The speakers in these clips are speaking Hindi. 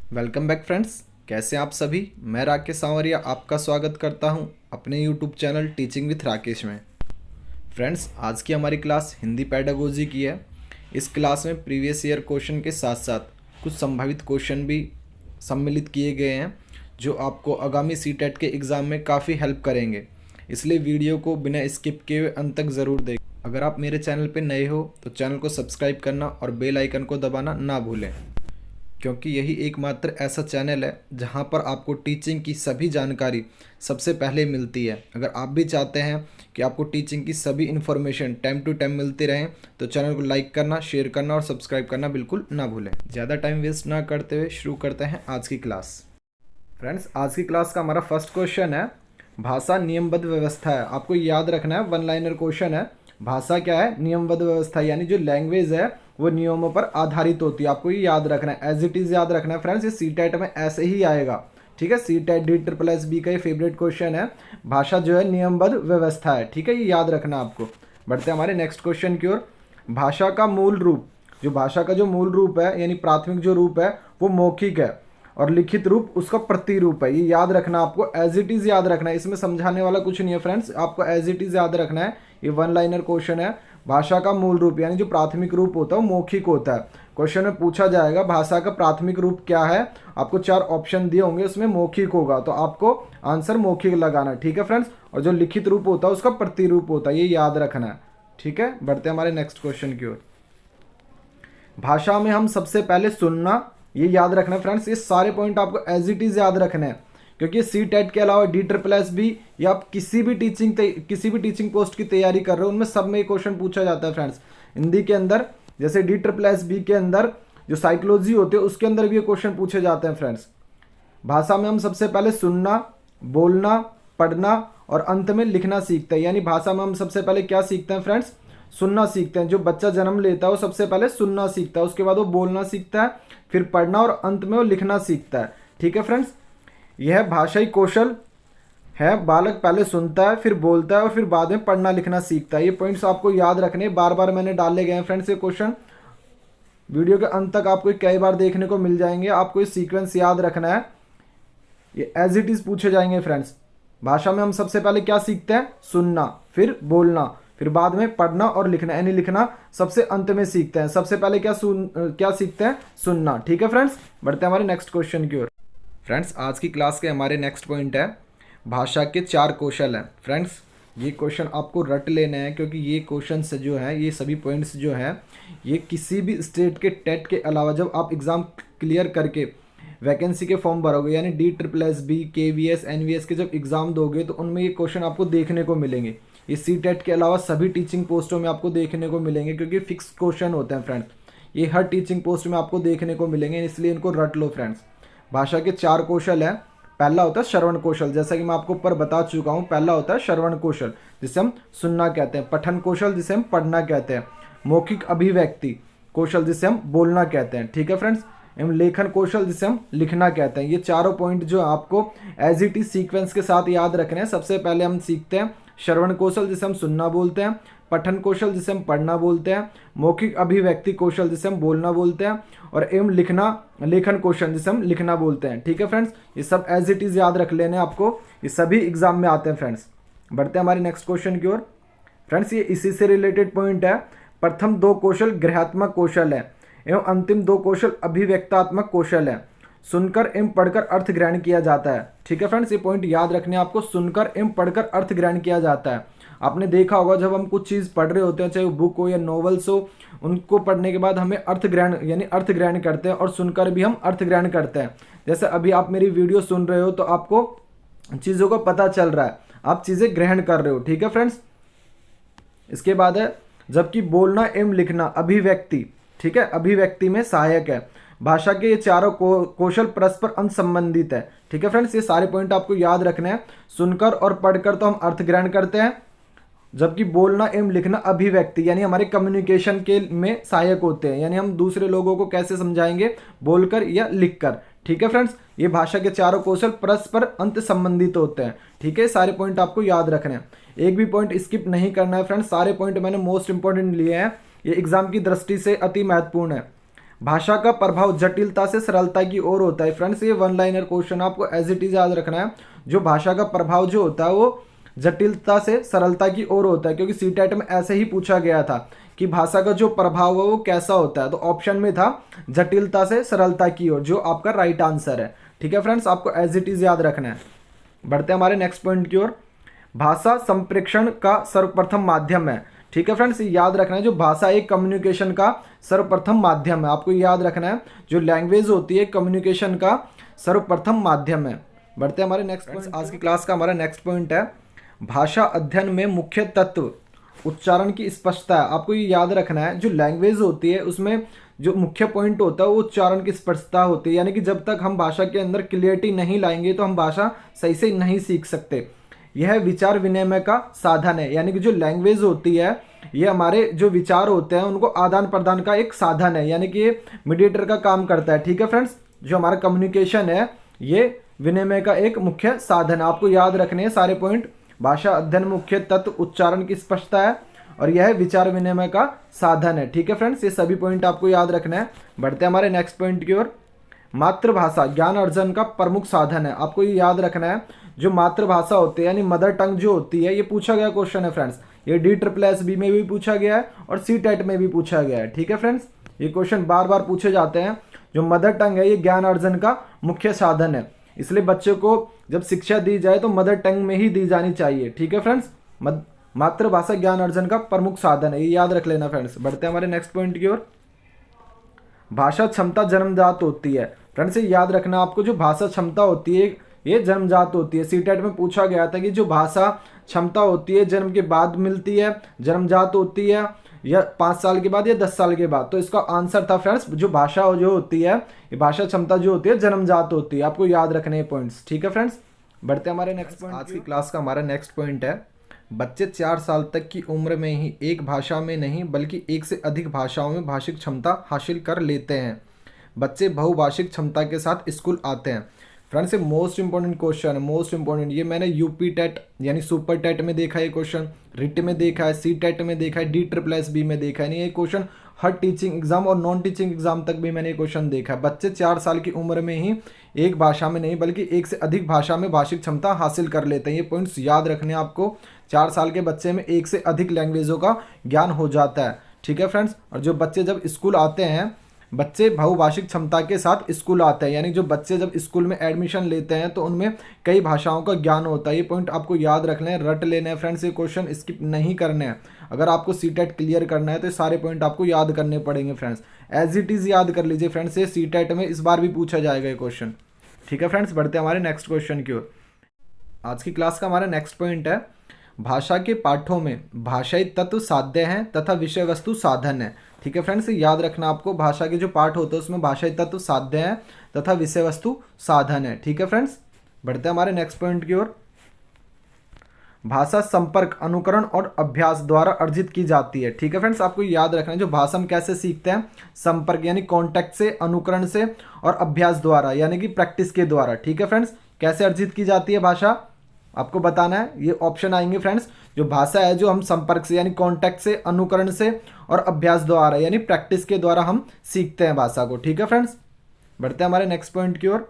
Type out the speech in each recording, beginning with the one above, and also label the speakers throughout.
Speaker 1: Welcome back friends. कैसे हैं आप सभी। मैं राकेश सांवरिया आपका स्वागत करता हूं अपने YouTube channel teaching with Rakesh में। फ्रेंड्स, आज की हमारी क्लास हिंदी पेडागोजी की है। इस क्लास में प्रीवियस ईयर क्वेश्चन के साथ साथ कुछ संभावित क्वेश्चन भी सम्मिलित किए गए हैं जो आपको आगामी सीटेट के एग्ज़ाम में काफ़ी हेल्प करेंगे। इसलिए वीडियो को बिना स्किप किए हुए अंत तक ज़रूर देखें। अगर आप मेरे चैनल पर नए हो तो चैनल को सब्सक्राइब करना और बेल आइकन को दबाना ना भूलें, क्योंकि यही एकमात्र ऐसा चैनल है जहां पर आपको टीचिंग की सभी जानकारी सबसे पहले मिलती है। अगर आप भी चाहते हैं कि आपको टीचिंग की सभी इन्फॉर्मेशन टाइम टू टाइम मिलती रहें तो चैनल को लाइक करना, शेयर करना और सब्सक्राइब करना बिल्कुल ना भूलें। ज़्यादा टाइम वेस्ट ना करते हुए शुरू करते हैं आज की क्लास। फ्रेंड्स, आज की क्लास का हमारा फर्स्ट क्वेश्चन है, भाषा नियमबद्ध व्यवस्था है। आपको याद रखना है, वन लाइनर क्वेश्चन है। भाषा क्या है? नियमबद्ध व्यवस्था, यानी जो लैंग्वेज है वो नियमों पर आधारित होती है। आपको ये याद रखना है, एज इट इज़ याद रखना है फ्रेंड्स। ये सीटेट में ऐसे ही आएगा, ठीक है। सीटेट DSSS का ये फेवरेट क्वेश्चन है। भाषा जो है नियमबद्ध व्यवस्था है, ठीक है, ये याद रखना आपको। बढ़ते हैं हमारे नेक्स्ट क्वेश्चन की ओर। भाषा का मूल रूप, जो भाषा का जो मूल रूप है यानी प्राथमिक जो रूप है वो मौखिक है और लिखित रूप उसका प्रतिरूप है। ये याद रखना आपको, एज इट इज़ याद रखना है। इसमें समझाने वाला कुछ नहीं है फ्रेंड्स, आपको एज इट इज़ याद रखना है। ये वन लाइनर क्वेश्चन है। भाषा का मूल रूप यानी जो प्राथमिक रूप होता है वो मौखिक होता है। क्वेश्चन में पूछा जाएगा भाषा का प्राथमिक रूप क्या है, आपको 4 ऑप्शन दिए होंगे, उसमें मौखिक होगा तो आपको आंसर मौखिक लगाना, ठीक है फ्रेंड्स। और जो लिखित रूप होता है उसका प्रतिरूप होता है, ये याद रखना है, ठीक है। बढ़ते हैं हमारे नेक्स्ट क्वेश्चन की ओर। भाषा में हम सबसे पहले सुनना, ये याद रखना फ्रेंड्स। ये सारे पॉइंट आपको एज इट इज़ याद रखना है, क्योंकि सीटेट के अलावा DSSS या आप किसी भी टीचिंग पोस्ट की तैयारी कर रहे हो उनमें सब में ये क्वेश्चन पूछा जाता है फ्रेंड्स। हिंदी के अंदर जैसे DSSS के अंदर जो साइकोलॉजी होती है उसके अंदर भी ये क्वेश्चन पूछे जाते हैं फ्रेंड्स। भाषा में हम सबसे पहले सुनना, बोलना, पढ़ना और अंत में लिखना सीखते हैं। यानी भाषा में हम सबसे पहले क्या सीखते हैं फ्रेंड्स? सुनना सीखते हैं। जो बच्चा जन्म लेता है वो सबसे पहले सुनना सीखता है, उसके बाद वो बोलना सीखता है, फिर पढ़ना और अंत में वो लिखना सीखता है, ठीक है फ्रेंड्स। यह भाषाई कौशल है। बालक पहले सुनता है, फिर बोलता है और फिर बाद में पढ़ना लिखना सीखता है। ये पॉइंट्स आपको याद रखने, बार बार मैंने डाले गए हैं फ्रेंड्स। ये क्वेश्चन वीडियो के अंत तक आपको कई बार देखने को मिल जाएंगे। आपको ये सीक्वेंस याद रखना है, ये एज इट इज़ पूछे जाएंगे फ्रेंड्स। भाषा में हम सबसे पहले क्या सीखते हैं? सुनना, फिर बोलना, फिर बाद में पढ़ना और लिखना, यानी लिखना सबसे अंत में सीखते हैं। सबसे पहले क्या सीखते हैं? सुनना, ठीक है फ्रेंड्स। बढ़ते हैं हमारे नेक्स्ट क्वेश्चन की ओर। फ्रेंड्स, आज की क्लास के हमारे नेक्स्ट पॉइंट है, भाषा के 4 कौशल हैं। फ्रेंड्स, ये क्वेश्चन आपको रट लेना है, क्योंकि ये क्वेश्चन जो हैं, ये सभी पॉइंट्स जो हैं, ये किसी भी स्टेट के टेट के अलावा जब आप एग्ज़ाम क्लियर करके वैकेंसी के फॉर्म भरोगे, यानी DSSS KVS NVS के जब एग्ज़ाम दोगे तो उनमें ये क्वेश्चन आपको देखने को मिलेंगे। ये सीटेट के अलावा सभी टीचिंग पोस्टों में आपको देखने को मिलेंगे, क्योंकि फिक्स क्वेश्चन होते हैं फ्रेंड्स। ये हर टीचिंग पोस्ट में आपको देखने को मिलेंगे, इसलिए इनको रट लो फ्रेंड्स। भाषा के 4 कौशल हैं। पहला होता है श्रवण कौशल, जैसा कि मैं आपको ऊपर बता चुका हूँ। पहला होता है श्रवण कौशल, जिसे हम सुनना कहते हैं। पठन कौशल, जिसे हम पढ़ना कहते हैं। मौखिक अभिव्यक्ति कौशल, जिसे हम बोलना कहते हैं, ठीक है फ्रेंड्स। एवं लेखन कौशल, जिसे हम लिखना कहते हैं। ये चारों पॉइंट जो आपको एज इट इज सीक्वेंस के साथ याद रखने हैं। सबसे पहले हम सीखते हैं श्रवण कौशल, जिसे हम सुनना बोलते हैं। पठन कौशल, जिसे हम पढ़ना बोलते हैं। मौखिक अभिव्यक्ति कौशल, जिसे हम बोलना बोलते हैं। और एवं लेखन कौशल, जिसे हम लिखना बोलते हैं, ठीक है फ्रेंड्स। ये सब एज इट इज़ याद रख लेने आपको, ये सभी एग्जाम में आते हैं फ्रेंड्स। बढ़ते हैं हमारे नेक्स्ट क्वेश्चन की ओर। फ्रेंड्स, ये इसी से रिलेटेड पॉइंट है। प्रथम 2 कौशल गृहात्मक कौशल है एवं अंतिम 2 कौशल अभिव्यक्तात्मक कौशल है। सुनकर एवं पढ़कर अर्थ ग्रहण किया जाता है, ठीक है फ्रेंड्स। ये पॉइंट याद रखने आपको, सुनकर एवं पढ़कर अर्थ ग्रहण किया जाता है। आपने देखा होगा जब हम कुछ चीज़ पढ़ रहे होते हैं, चाहे वो बुक हो या नॉवेल्स हो, उनको पढ़ने के बाद हमें अर्थ ग्रहण यानी अर्थ ग्रहण करते हैं, और सुनकर भी हम अर्थ ग्रहण करते हैं। जैसे अभी आप मेरी वीडियो सुन रहे हो तो आपको चीज़ों का पता चल रहा है, आप चीज़ें ग्रहण कर रहे हो, ठीक है फ्रेंड्स। इसके बाद है जबकि बोलना एवं लिखना अभिव्यक्ति, ठीक है, अभिव्यक्ति में सहायक है। भाषा के ये चारों कौशल परस्पर अंतर्संबंधित है, ठीक है फ्रेंड्स। ये सारे पॉइंट आपको याद रखने हैं। सुनकर और पढ़कर तो हम अर्थ ग्रहण करते हैं, जबकि बोलना एवं लिखना अभिव्यक्ति यानी हमारे कम्युनिकेशन के में सहायक होते हैं, यानी हम दूसरे लोगों को कैसे समझाएंगे, बोलकर या लिखकर, ठीक है फ्रेंड्स। ये भाषा के चारों कौशल परस्पर अंत संबंधित होते हैं, ठीक है। सारे पॉइंट आपको याद रखने हैं, एक भी पॉइंट स्किप नहीं करना है फ्रेंड्स। सारे पॉइंट मैंने मोस्ट इंपॉर्टेंट लिए हैं, ये एग्जाम की दृष्टि से अति महत्वपूर्ण है। भाषा का प्रभाव जटिलता से सरलता की ओर होता है। फ्रेंड्स ये वन लाइनर क्वेश्चन आपको एज इट इज याद रखना है। जो भाषा का प्रभाव जो होता है वो जटिलता से सरलता की ओर होता है, क्योंकि सीटेट में ऐसे ही पूछा गया था कि भाषा का जो प्रभाव है वो कैसा होता है, तो ऑप्शन में था जटिलता से सरलता की ओर, जो आपका राइट आंसर है। ठीक है फ्रेंड्स, आपको एज इट इज याद रखना है। बढ़ते हैं हमारे नेक्स्ट पॉइंट की ओर। भाषा संप्रेषण का सर्वप्रथम माध्यम है। ठीक है फ्रेंड्स, याद रखना है जो भाषा एक कम्युनिकेशन का सर्वप्रथम माध्यम है। आपको याद रखना है जो लैंग्वेज होती है कम्युनिकेशन का सर्वप्रथम माध्यम है। बढ़ते हैं हमारे नेक्स्ट पॉइंट। आज की क्लास का हमारा नेक्स्ट पॉइंट है भाषा अध्ययन में मुख्य तत्व उच्चारण की स्पष्टता है। आपको ये याद रखना है जो लैंग्वेज होती है उसमें जो मुख्य पॉइंट होता है वो उच्चारण की स्पष्टता होती है, यानी कि जब तक हम भाषा के अंदर क्लियरिटी नहीं लाएंगे तो हम भाषा सही से नहीं सीख सकते। यह विचार विनिमय का साधन है, यानी कि जो लैंग्वेज होती है ये हमारे जो विचार होते हैं उनको आदान प्रदान का एक साधन है, यानी कि ये मीडिएटर का काम करता है। ठीक है फ्रेंड्स, जो हमारा कम्युनिकेशन है ये विनिमय का एक मुख्य साधन है। आपको याद रखने हैं सारे पॉइंट। भाषा अध्ययन मुख्य तत्व उच्चारण की स्पष्टता है और यह विचार विनिमय का साधन है। ठीक है फ्रेंड्स, ये सभी पॉइंट आपको याद रखना है। बढ़ते हैं हमारे नेक्स्ट पॉइंट की ओर। मातृभाषा ज्ञान अर्जन का प्रमुख साधन है। आपको ये याद रखना है जो मातृभाषा होती है यानी मदर टंग जो होती है, ये पूछा गया क्वेश्चन है फ्रेंड्स। ये DSSB में भी पूछा गया है और CTET में भी पूछा गया है। ठीक है फ्रेंड्स, ये क्वेश्चन बार बार पूछे जाते हैं। जो मदर टंग है ये ज्ञान अर्जन का मुख्य साधन है, इसलिए बच्चों को जब शिक्षा दी जाए तो मदर टंग में ही दी जानी चाहिए। ठीक है फ्रेंड्स, मातृभाषा ज्ञान अर्जन का प्रमुख साधन है, ये याद रख लेना फ्रेंड्स। बढ़ते हैं हमारे नेक्स्ट पॉइंट की ओर। भाषा क्षमता जन्मजात होती है। फ्रेंड्स ये याद रखना आपको जो भाषा क्षमता होती है ये जन्मजात होती है। CTET में पूछा गया था कि जो भाषा क्षमता होती है जन्म के बाद मिलती है, जन्मजात होती है, या 5 साल के बाद या 10 साल के बाद। तो इसका आंसर था फ्रेंड्स जो भाषा जो होती है ये भाषा क्षमता जो होती है जन्मजात होती है। आपको याद रखने पॉइंट्स। ठीक है फ्रेंड्स, बढ़ते हैं हमारे नेक्स्ट पॉइंट। आज की क्लास का हमारा नेक्स्ट पॉइंट है बच्चे 4 साल तक की उम्र में ही एक भाषा में नहीं बल्कि एक से अधिक भाषाओं में भाषिक क्षमता हासिल कर लेते हैं। बच्चे बहुभाषिक क्षमता के साथ स्कूल आते हैं। फ्रेंड्स ये मोस्ट इंपॉर्टेंट क्वेश्चन है, मोस्ट इंपॉर्टेंट। ये मैंने UP टेट यानी सुपर टेट में देखा है, ये क्वेश्चन रिट में देखा है, CTET में देखा है, DSSB में देखा है। नहीं ये क्वेश्चन हर टीचिंग एग्जाम और नॉन टीचिंग एग्जाम तक भी मैंने ये क्वेश्चन देखा है। बच्चे 4 साल की उम्र में ही एक भाषा में नहीं बल्कि एक से अधिक भाषा में भाषिक क्षमता हासिल कर लेते हैं। ये पॉइंट्स याद रखने आपको। 4 साल के बच्चे में एक से अधिक लैंग्वेजों का ज्ञान हो जाता है। ठीक है फ्रेंड्स, और जो बच्चे जब स्कूल आते हैं, बच्चे बहुभाषिक क्षमता के साथ स्कूल आते हैं, यानी जो बच्चे जब स्कूल में एडमिशन लेते हैं तो उनमें कई भाषाओं का ज्ञान होता है। ये पॉइंट आपको याद रखना है, रट लेना है फ्रेंड्स। ये क्वेश्चन स्किप नहीं करने हैं। अगर आपको CTET क्लियर करना है तो ये सारे पॉइंट आपको याद करने पड़ेंगे फ्रेंड्स। एज इट इज़ याद कर लीजिए फ्रेंड्स, ये CTET में इस बार भी पूछा जाएगा ये क्वेश्चन। ठीक है फ्रेंड्स, बढ़ते हैं हमारे नेक्स्ट क्वेश्चन की ओर। आज की क्लास का हमारा नेक्स्ट पॉइंट है भाषा के पाठों में भाषाई तत्व साध्य हैं तथा विषय वस्तु साधन है। ठीक है फ्रेंड्स, याद रखना आपको भाषा के जो पाठ होते हैं उसमें भाषाई तत्व साध्य हैं तथा विषय वस्तु साधन है। ठीक है फ्रेंड्स, बढ़ते हैं हमारे नेक्स्ट पॉइंट की ओर। भाषा संपर्क अनुकरण और अभ्यास द्वारा अर्जित की जाती है। ठीक है फ्रेंड्स, आपको याद रखना है जो भाषा हम कैसे सीखते हैं, संपर्क यानी कॉन्टैक्ट से, अनुकरण से और अभ्यास द्वारा यानी कि प्रैक्टिस के द्वारा। ठीक है फ्रेंड्स, कैसे अर्जित की जाती है भाषा आपको बताना है। ये ऑप्शन आएंगे फ्रेंड्स। जो भाषा है जो हम संपर्क से यानी कॉन्टैक्ट से, अनुकरण से और अभ्यास द्वारा यानी प्रैक्टिस के द्वारा हम सीखते हैं भाषा को। ठीक है फ्रेंड्स, बढ़ते हैं हमारे नेक्स्ट पॉइंट की ओर।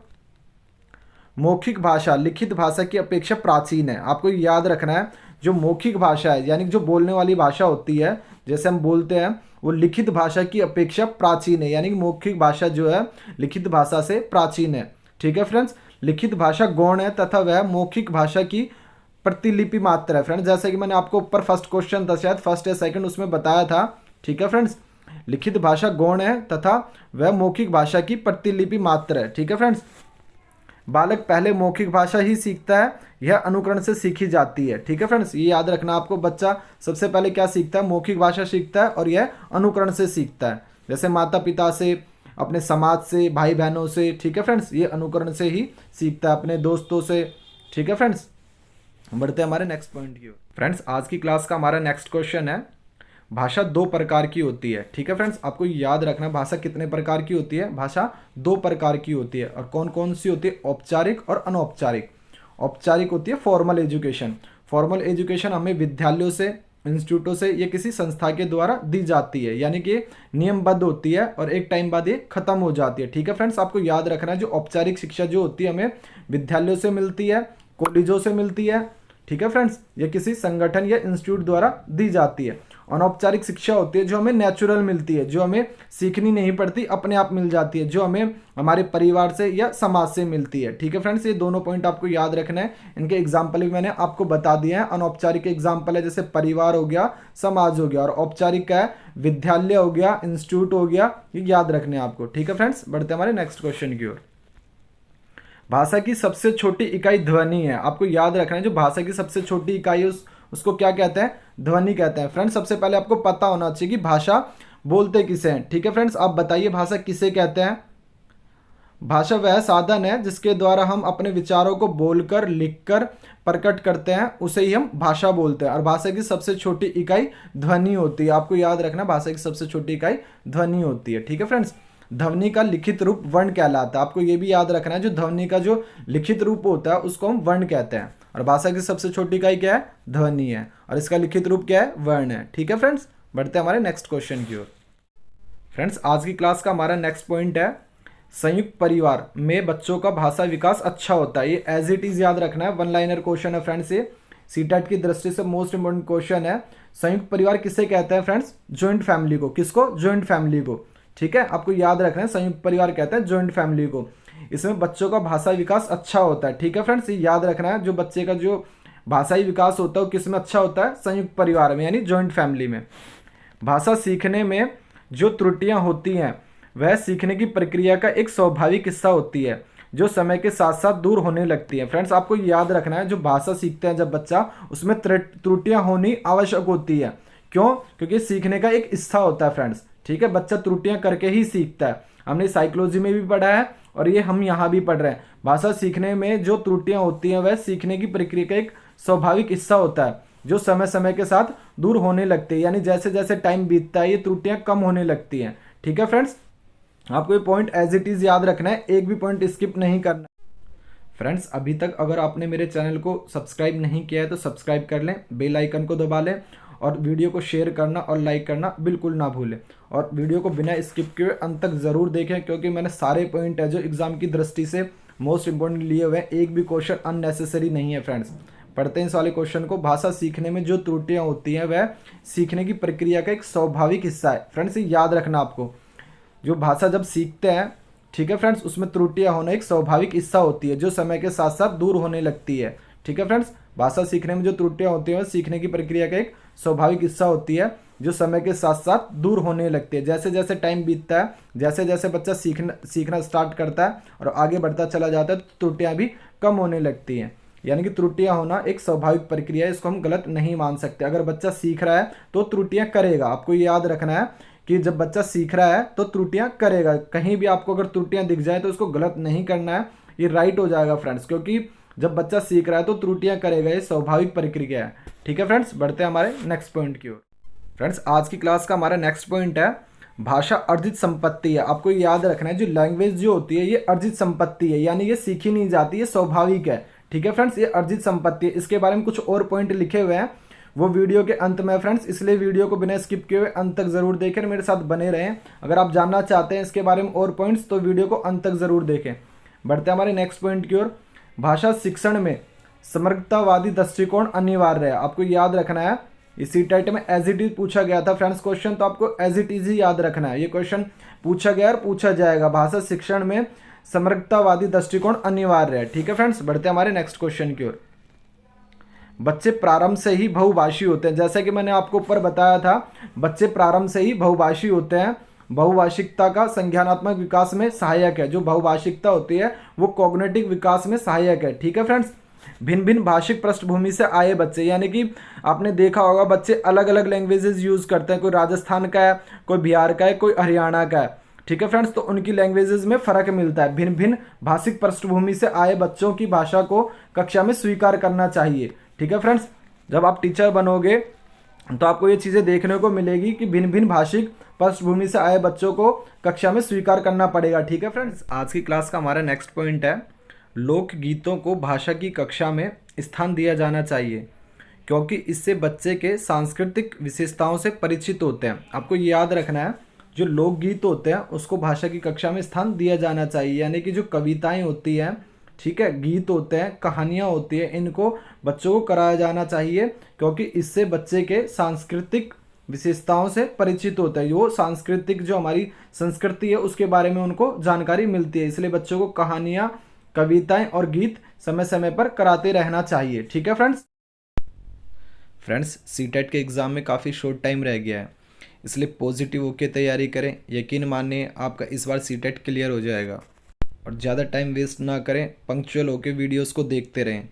Speaker 1: मौखिक भाषा लिखित भाषा की अपेक्षा प्राचीन है। आपको याद रखना है जो मौखिक भाषा है यानी जो बोलने वाली भाषा होती है, जैसे हम बोलते हैं, वो लिखित भाषा की अपेक्षा प्राचीन है, यानी कि मौखिक भाषा जो है लिखित भाषा से प्राचीन है। ठीक है फ्रेंड्स, लिखित भाषा गौण है तथा वह मौखिक भाषा की प्रतिलिपि मात्र है। फ्रेंड्स जैसे कि मैंने आपको ऊपर फर्स्ट क्वेश्चन था शायद फर्स्ट या सेकंड उसमें बताया था। ठीक है फ्रेंड्स, लिखित भाषा गौण है तथा वह मौखिक भाषा की प्रतिलिपि मात्र है। ठीक है फ्रेंड्स, बालक पहले मौखिक भाषा ही सीखता है, यह अनुकरण से सीखी जाती है। ठीक है फ्रेंड्स, ये याद रखना आपको, बच्चा सबसे पहले क्या सीखता है, मौखिक भाषा सीखता है और यह अनुकरण से सीखता है, जैसे माता पिता से, अपने समाज से, भाई बहनों से। ठीक है फ्रेंड्स, ये अनुकरण से ही सीखता है, अपने दोस्तों से। ठीक है फ्रेंड्स, बढ़ते हैं हमारे नेक्स्ट पॉइंट की ओर। फ्रेंड्स आज की क्लास का हमारा नेक्स्ट क्वेश्चन है भाषा 2 प्रकार की होती है। ठीक है फ्रेंड्स, आपको याद रखना भाषा कितने प्रकार की होती है, भाषा 2 प्रकार की होती है। और कौन कौन सी होती है, औपचारिक और अनौपचारिक। औपचारिक होती है फॉर्मल एजुकेशन। फॉर्मल एजुकेशन हमें विद्यालयों से इंस्टीट्यूटों से या किसी संस्था के द्वारा दी जाती है, यानी कि नियमबद्ध होती है और एक टाइम बाद ये खत्म हो जाती है। ठीक है फ्रेंड्स, आपको याद रखना है जो औपचारिक शिक्षा जो होती है हमें विद्यालयों से मिलती है, कॉलेजों से मिलती है। ठीक है फ्रेंड्स, ये किसी संगठन या इंस्टीट्यूट द्वारा दी जाती है। अनौपचारिक शिक्षा होती है जो हमें नेचुरल मिलती है, जो हमें सीखनी नहीं पड़ती, अपने आप मिल जाती है, जो हमें हमारे परिवार से या समाज से मिलती है। ठीक है फ्रेंड्स, ये दोनों पॉइंट आपको याद रखना है। इनके एग्जाम्पल भी मैंने आपको बता दिए हैं। अनौपचारिक एग्जाम्पल है जैसे परिवार हो गया, समाज हो गया, और औपचारिक का है विद्यालय हो गया, इंस्टीट्यूट हो गया। ये याद रखने हैं आपको। ठीक है फ्रेंड्स, बढ़ते हमारे नेक्स्ट क्वेश्चन की ओर। भाषा की सबसे छोटी इकाई ध्वनि है। आपको याद रखना है जो भाषा की सबसे छोटी इकाई है उसको क्या कहते हैं? ध्वनि कहते हैं। फ्रेंड्स, सबसे पहले आपको पता होना चाहिए कि भाषा बोलते किसे हैं। ठीक है फ्रेंड्स, आप बताइए भाषा किसे कहते हैं? भाषा वह साधन है जिसके द्वारा हम अपने विचारों को बोलकर, लिखकर प्रकट करते हैं, उसे ही हम भाषा बोलते हैं। और भाषा की सबसे छोटी इकाई ध्वनि होती है। आपको याद रखना, भाषा की सबसे छोटी इकाई ध्वनि होती है। ठीक है फ्रेंड्स, ध्वनि का लिखित रूप वर्ण कहलाता है। आपको ये भी याद रखना है जो ध्वनि का जो लिखित रूप होता है उसको हम वर्ण कहते हैं। और भाषा की सबसे छोटी इकाई क्या है? ध्वनि है। और इसका लिखित रूप क्या है? वर्ण है। ठीक है फ्रेंड्स, बढ़ते हैं हमारे नेक्स्ट क्वेश्चन की ओर। फ्रेंड्स, आज की क्लास का हमारा नेक्स्ट पॉइंट है संयुक्त परिवार में बच्चों का भाषा विकास अच्छा होता है। ये एज इट इज याद रखना है, वन लाइनर क्वेश्चन है फ्रेंड्स। ये सीटेट की दृष्टि से मोस्ट इंपोर्टेंट क्वेश्चन है। संयुक्त परिवार किसे कहते हैं फ्रेंड्स? ज्वाइंट फैमिली को। किसको? ज्वाइंट फैमिली को। ठीक है, आपको याद रखना है संयुक्त परिवार कहते हैं ज्वाइंट फैमिली को। इसमें बच्चों का भाषा विकास अच्छा होता है। ठीक है फ्रेंड्स, ये याद रखना है जो बच्चे का जो भाषाई विकास होता है वो किस में अच्छा होता है? संयुक्त परिवार में, यानी ज्वाइंट फैमिली में। भाषा सीखने में जो त्रुटियां होती हैं वह सीखने की प्रक्रिया का एक स्वाभाविक हिस्सा होती है जो समय के साथ साथ दूर होने लगती है। फ्रेंड्स, आपको याद रखना है जो भाषा सीखते हैं जब बच्चा, उसमें त्रुटियां होनी आवश्यक होती है। क्यों? क्योंकि सीखने का एक हिस्सा होता है फ्रेंड्स। ठीक है, बच्चा त्रुटियां करके ही सीखता है। हमने साइकोलॉजी में भी पढ़ा है और ये हम यहाँ भी पढ़ रहे हैं। भाषा सीखने में जो त्रुटियां होती हैं वह सीखने की प्रक्रिया का एक स्वाभाविक हिस्सा होता है जो समय समय के साथ दूर होने लगती है, यानी जैसे जैसे टाइम बीतता है ये त्रुटियां कम होने लगती हैं। ठीक है फ्रेंड्स, आपको ये पॉइंट एज इट इज याद रखना है, एक भी पॉइंट स्किप नहीं करना। फ्रेंड्स, अभी तक अगर आपने मेरे चैनल को सब्सक्राइब नहीं किया है तो सब्सक्राइब कर लें, बेल आइकन को दबा लें और वीडियो को शेयर करना और लाइक करना बिल्कुल ना भूलें। और वीडियो को बिना स्किप किए अंत तक ज़रूर देखें, क्योंकि मैंने सारे पॉइंट है जो एग्जाम की दृष्टि से मोस्ट इंपॉर्टेंट लिए हुए हैं, एक भी क्वेश्चन अननेसेसरी नहीं है। फ्रेंड्स, पढ़ते हैं इस वाले क्वेश्चन को। भाषा सीखने में जो त्रुटियां होती हैं वह सीखने की प्रक्रिया का एक स्वाभाविक हिस्सा है। फ्रेंड्स, ये याद रखना आपको, जो भाषा जब सीखते हैं, ठीक है फ्रेंड्स, उसमें त्रुटियां होना एक स्वाभाविक हिस्सा होती है जो समय के साथ साथ दूर होने लगती है। ठीक है फ्रेंड्स, भाषा सीखने में जो त्रुटियां होती हैं वह सीखने की प्रक्रिया का एक स्वाभाविक हिस्सा होती है जो समय के साथ साथ दूर होने लगती है। जैसे जैसे टाइम बीतता है, जैसे जैसे बच्चा सीखना स्टार्ट करता है और आगे बढ़ता चला जाता है, तो त्रुटियां भी कम होने लगती हैं। यानी कि त्रुटियां होना एक स्वाभाविक प्रक्रिया है, इसको हम गलत नहीं मान सकते। अगर बच्चा सीख रहा है तो त्रुटियां करेगा। आपको ये याद रखना है कि जब बच्चा सीख रहा है तो त्रुटियां करेगा। कहीं भी आपको अगर त्रुटियां दिख जाए तो उसको गलत नहीं करना है, ये राइट हो जाएगा फ्रेंड्स, क्योंकि जब बच्चा सीख रहा है तो त्रुटियां करेगा, ये स्वाभाविक प्रक्रिया है। ठीक है फ्रेंड्स, बढ़ते हैं हमारे नेक्स्ट पॉइंट की ओर। फ्रेंड्स, आज की क्लास का हमारा नेक्स्ट पॉइंट है भाषा अर्जित संपत्ति है। आपको याद रखना है जो लैंग्वेज जो होती है ये अर्जित संपत्ति है, यानी ये सीखी नहीं जाती, ये स्वाभाविक है। ठीक है फ्रेंड्स, ये अर्जित संपत्ति है। इसके बारे में कुछ और पॉइंट लिखे हुए हैं, वो वीडियो के अंत में फ्रेंड्स, इसलिए वीडियो को बिना स्किप किए हुए अंत तक जरूर देखें, मेरे साथ बने रहें। अगर आप जानना चाहते हैं इसके बारे में और पॉइंट्स तो वीडियो को अंत तक जरूर देखें। बढ़ते हैं हमारे नेक्स्ट पॉइंट की ओर। भाषा शिक्षण में समग्रतावादी दृष्टिकोण अनिवार्य है। आपको याद रखना है, इसी टाइट में एज इट इज पूछा गया था फ्रेंड्स क्वेश्चन, तो आपको एज इट इज ही याद रखना है। ये क्वेश्चन पूछा गया और पूछा जाएगा, भाषा शिक्षण में समग्रतावादी दृष्टिकोण अनिवार्य है। ठीक है फ्रेंड्स, बढ़ते हैं हमारे नेक्स्ट क्वेश्चन की ओर। बच्चे प्रारंभ से ही बहुभाषी होते हैं। जैसे कि मैंने आपको ऊपर बताया था, बच्चे प्रारंभ से ही बहुभाषी होते हैं। बहुभाषिकता का संज्ञानात्मक विकास में सहायक है। जो बहुभाषिकता होती है वो कॉग्निटिव विकास में सहायक है। ठीक है फ्रेंड्स, भिन्न भिन्न भाषिक पृष्ठभूमि से आए बच्चे, यानी कि आपने देखा होगा बच्चे अलग अलग लैंग्वेजेस यूज करते हैं, कोई राजस्थान का है, कोई बिहार का है, कोई हरियाणा का है। ठीक है फ्रेंड्स, तो उनकी लैंग्वेजेस में फर्क मिलता है। भिन्न भिन्न भाषिक पृष्ठभूमि से आए बच्चों की भाषा को कक्षा में स्वीकार करना चाहिए। ठीक है फ्रेंड्स, जब आप टीचर बनोगे तो आपको ये चीज़ें देखने को मिलेगी कि भिन्न भिन्न भाषिक पृष्ठभूमि से आए बच्चों को कक्षा में स्वीकार करना पड़ेगा। ठीक है फ्रेंड्स, आज की क्लास का हमारा नेक्स्ट पॉइंट है लोकगीतों को भाषा की कक्षा में स्थान दिया जाना चाहिए, क्योंकि इससे बच्चे के सांस्कृतिक विशेषताओं से परिचित होते हैं। आपको ये याद रखना है, जो लोकगीत होते हैं उसको भाषा की कक्षा में स्थान दिया जाना चाहिए, यानी कि जो कविताएं होती हैं, ठीक है, गीत होते हैं, कहानियाँ होती हैं, इनको बच्चों को कराया जाना चाहिए, क्योंकि इससे बच्चे के सांस्कृतिक विशेषताओं से परिचित होता है। वो सांस्कृतिक जो हमारी संस्कृति है उसके बारे में उनको जानकारी मिलती है, इसलिए बच्चों को कहानियाँ, कविताएं और गीत समय समय पर कराते रहना चाहिए। ठीक है फ्रेंड्स, सीटेट के एग्ज़ाम में काफ़ी शॉर्ट टाइम रह गया है, इसलिए पॉजिटिव होकर तैयारी करें। यकीन मानिए आपका इस बार सीटेट क्लियर हो जाएगा। और ज़्यादा टाइम वेस्ट ना करें, पंक्चुअल होकर वीडियोस को देखते रहें।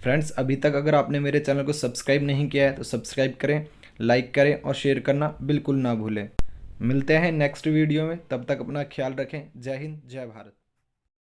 Speaker 1: फ्रेंड्स, अभी तक अगर आपने मेरे चैनल को सब्सक्राइब नहीं किया है तो सब्सक्राइब करें, लाइक करें और शेयर करना बिल्कुल ना भूलें। मिलते हैं नेक्स्ट वीडियो में, तब तक अपना ख्याल रखें। जय हिंद, जय भारत।